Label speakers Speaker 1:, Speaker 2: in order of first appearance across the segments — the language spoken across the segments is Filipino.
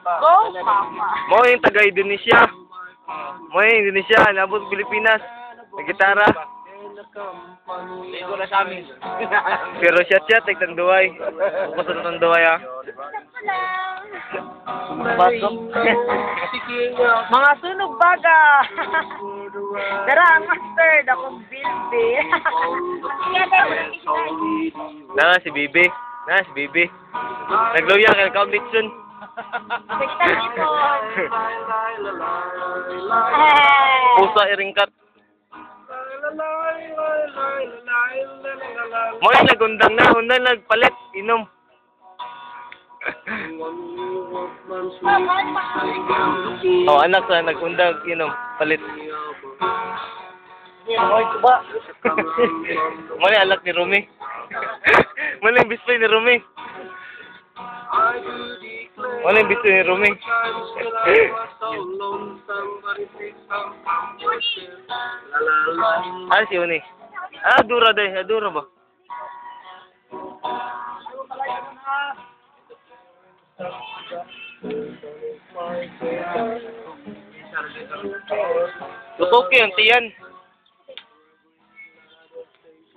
Speaker 1: Go, mama.
Speaker 2: Mo yung taga-Indonesia. Mo yung Indonesia, nabot Pilipinas. Nagitara.
Speaker 3: Ligo na sa amin.
Speaker 2: Pero siya, tagtanduay. Bukos sa tanduay, ha.
Speaker 1: Mga sunog baga. Dara, ang master. Dakong bilbi.
Speaker 2: Na si Bibi. Nagluya kay Kaubitsun. Pusa iringkat. Mo yung nagundang na, undan nagpalit, inom. Oh, anak sa nagundang, inom, palit. Mo yung alak ni Rumi. Mo yung bispoy ni Rumi. Mo yung bispoy ni Rumi. Ah, si Uni. Ah, dura ba? Tutuki ang tiyan.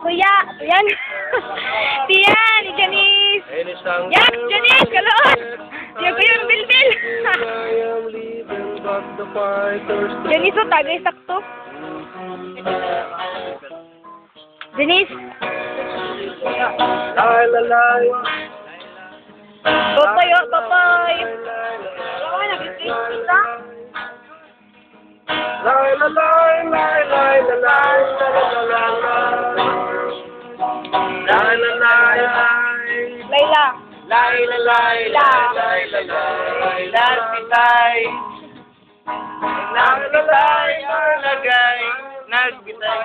Speaker 1: Kuya, yan. Tiyan, ni Janice. Yak, Janice, kalon. Diya ko yung bilbil. Janice, o tagay sakto. Janice. Totoy, o, totoy. Wala, nag-i-face ka? Layla.
Speaker 2: Nagbitay.